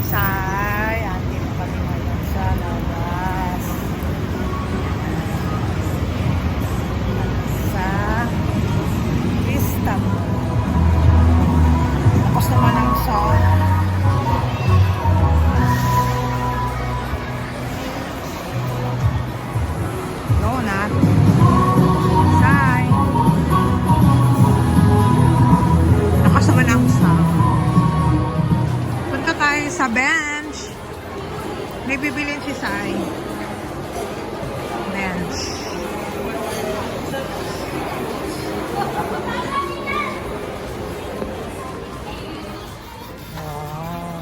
Sai. Andito kami ngayon sa labas. Sa Istanbul. Tapos naman ang song. Donut. Sai. Lakas naman ang song. Punta tayo sa bench. May bibilin si Sai. Bench. Oh.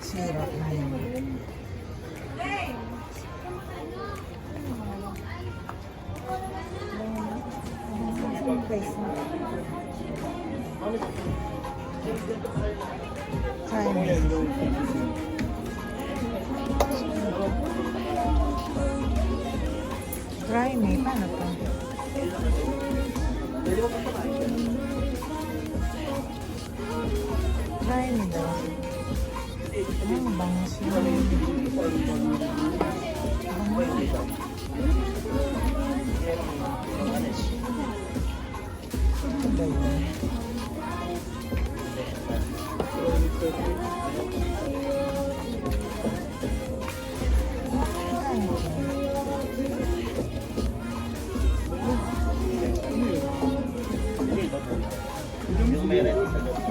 Sirap na yun. Try me. Paano to? Try me daw. Ano bangos yun? Ano ba yun?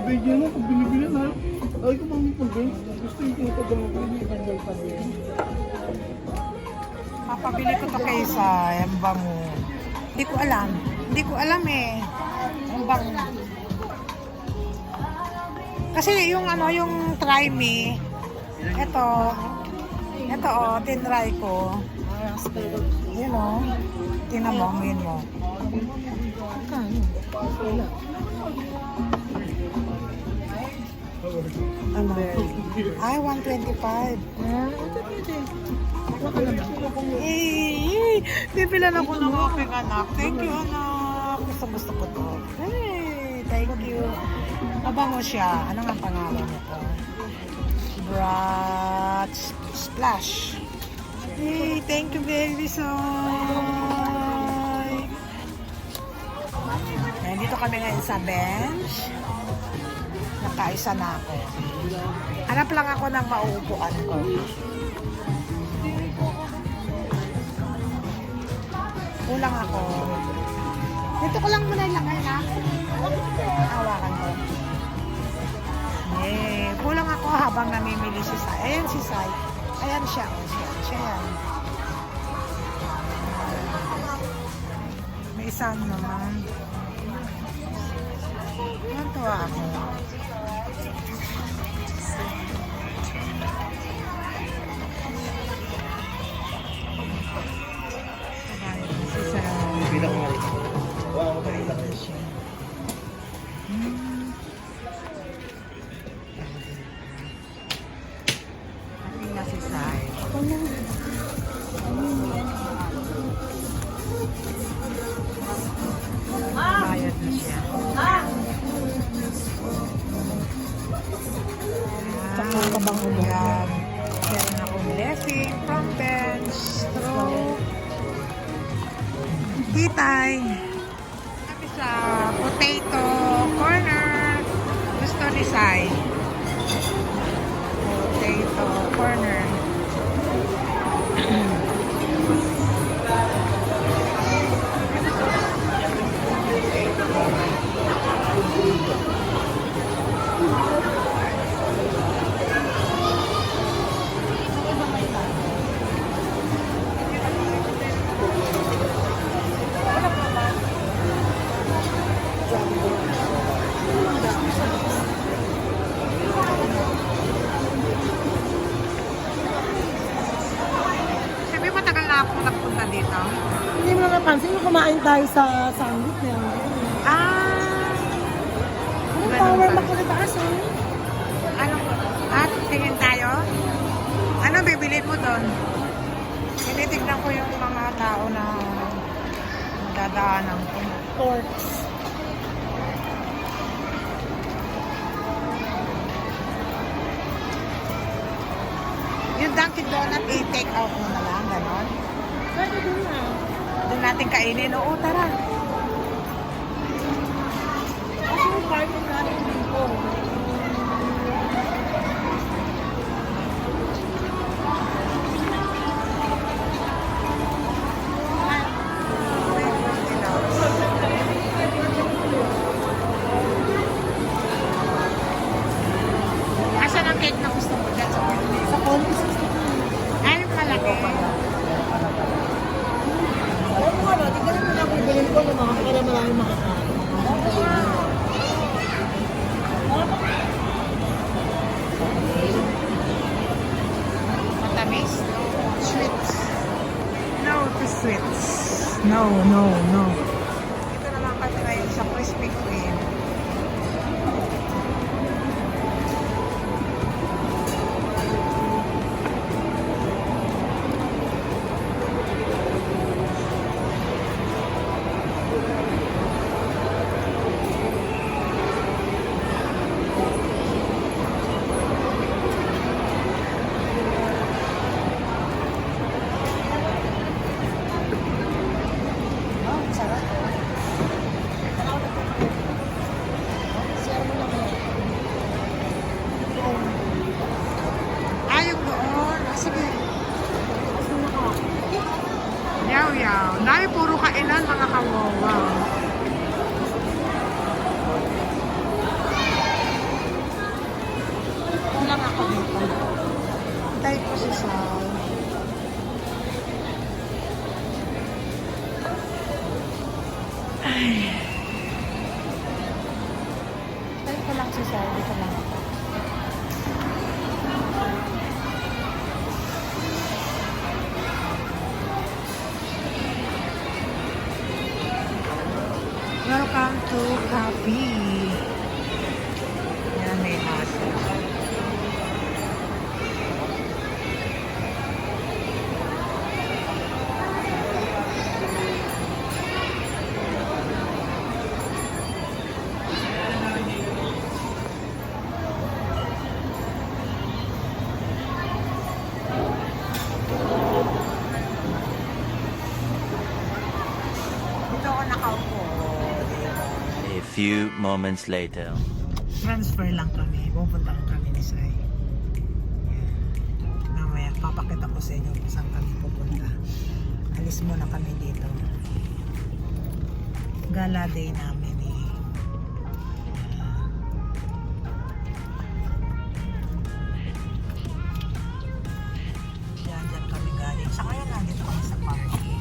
Bigyan mo, kung binibili na. Ay, kung pang pag-bing, gusto yung tinatagawin ko, hindi pag-bing pa rin. Papabili ko to kay Sai. Ang bango. Hindi ko alam. Hindi ko alam eh. Ang bango. Kasi yung ano, yung try me. Ito oh, tinry ko. Yun oh. Tinamangin mo. Ano? Ay, 125. Bibilan ako ng aking anak. Thank you, anak. Gusto ko to. Hey, thank you. Mabango siya. Ano nga pangalan nito? Brat Splash. Hey, thank you, baby soy. Ayan, dito kami ngayon sa bench. Nakaisa na ako. Hanap lang ako ng mauupuan ko. Kulang ako. Dito ko lang muna ilagay na. Hawakan ko. Eh, kulang ako habang namimili si Sai. Ayan si Sai. Ayan siya. Siya yan. May isang naman. Natuwa ako. Bilang nga rin. Wow, makikita ko siya. Happy na si Sai. Bayad na siya. Tsaka kabang ulihan. Meron akong blessing from bench. Through Titay. Kami sa potato corner. Gusto ni Sai. Potato corner. Sabi matagal na akong nagpunta dito. napansin nung kumain tayo sa sandwich na yan. Anong Ganun power pala. makalitaas eh? Tingin tayo? Ano bibilin mo doon? Tinitignan ko yung mga tao na dadaanan ko. Torts. Yung Dunkin' Donut, i-take out mo na lang, ganon. Pwede din na. Doon natin kainin. Oo, tara. Kasi yung parking natin dito. Asan ang cake na gusto mo dyan sa Wendy's? Sa Conti Ay, yung malaki. Alam mo ano, tignan mo lang bibilin ko ng mga para maraming makakain. Matamis. Sweets. No to sweets. No, no, no. Ito naman kami ngayon sa Krispy Kreme. Oh, sarap. Share mo lang yan. Ay, yung doon. Sige. Yaw, yaw. Dahil puro kainan mga kawawa. Kulang ako dito. Tayo po si Sal. Tayo ko lang si Sal. Dito lang ako. Welcome to Cafe. Yan, may aso. Dito ako nakaupo. A few moments later. Transfer lang kami. Pupunta lang kami ni Sai. Yan. Mamaya, papakita ko sa inyo kung saan kami pupunta. Alis muna kami dito. Gala day namin eh. Yan, dyan kami galing. Sa kaya nandito kami sa parking.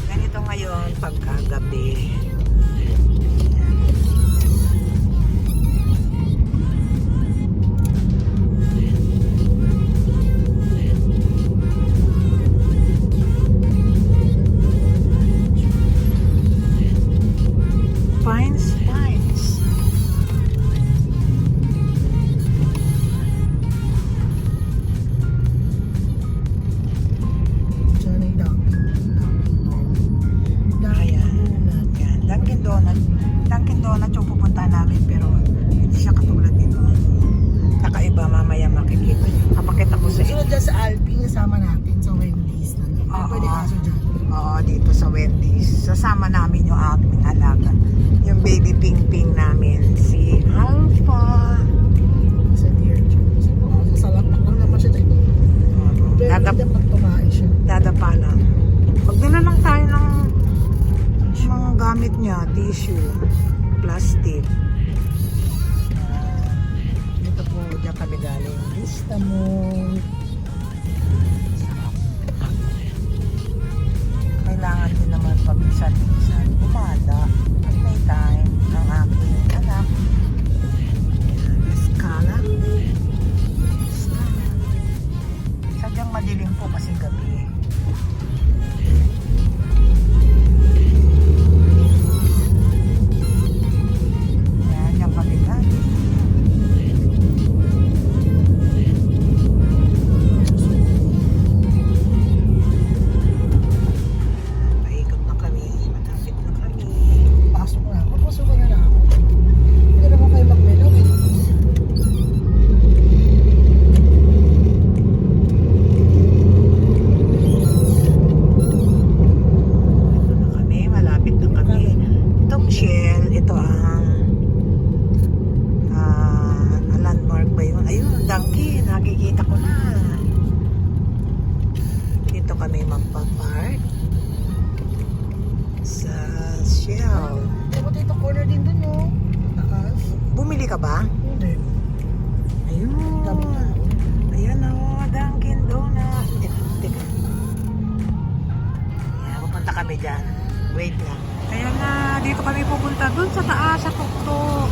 Ganito ngayon pagkagabi. Pines, pines. Johnny Dog. Ayan. Yan. Dunkin' Donut. Dunkin' Donut yung pupuntahan namin pero hindi siya katulad nito. Kakaiba mamaya makikita niyo. Kapakita ko sa inyo. Sunod dyan sa Alpine, kasama natin sa Wendy's. Oo. Pwede kaso dyan. Oo, dito sa Wendy's. Sasama namin yung aming alaga. Yung baby ping-ping namin. Si Alpha. Sa Deer Jones. Sa lapak lang naman siya dyan. Pero Dadap, hindi pag tumae siya. dadapa lang. Magdala lang tayo ng mga gamit niya. Tissue. Plastic. Dito po, dyan kami galing. Vista Mall. Kailangan din naman paminsan-minsan gumala at may time ng aking anak. Ayan. Shell. Ako dito corner din dun, no? Taas. Bumili ka ba? Hindi. Ayun. Ayan o, Dunkin Donuts. Teka. Ayan, pupunta kami dyan. Wait lang. Ayan na, dito kami pupunta dun sa taas, sa tuktok.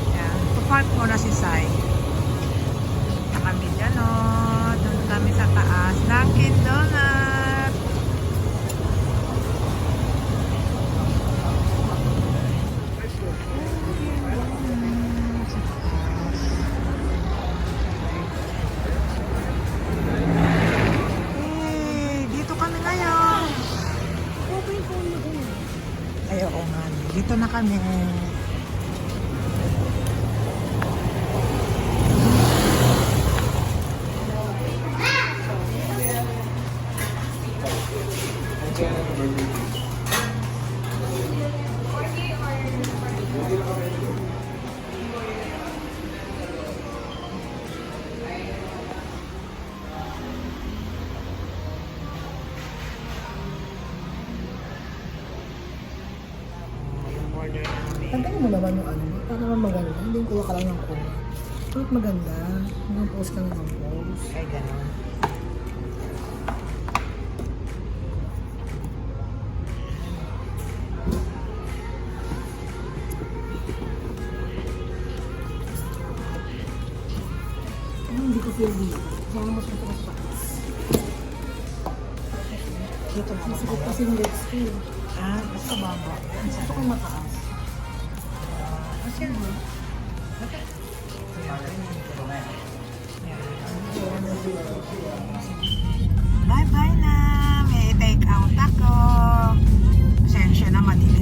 Ayan, park muna si Sai. Punta kami dyan o. Dun kami sa taas. Dunkin Donuts. Hey, dito kami ngayon. Ay, oo nga. Dito na kami. Yung order namin. Tantangin mo naman yung ano, para naman maganda. Hindi kuha ka lang ng kuha. Bakit maganda? Hanggang post ka lang ng post. Ay, gano'n. Ano hindi ko feel dito? Kaya mas matakas pa. Dito na Masikot ako. kasi yung legs ko. Ah, basta baba. Gusto ko mataas. Kasi mo. Bye-bye na. May take out ako. Pasensya na, madilim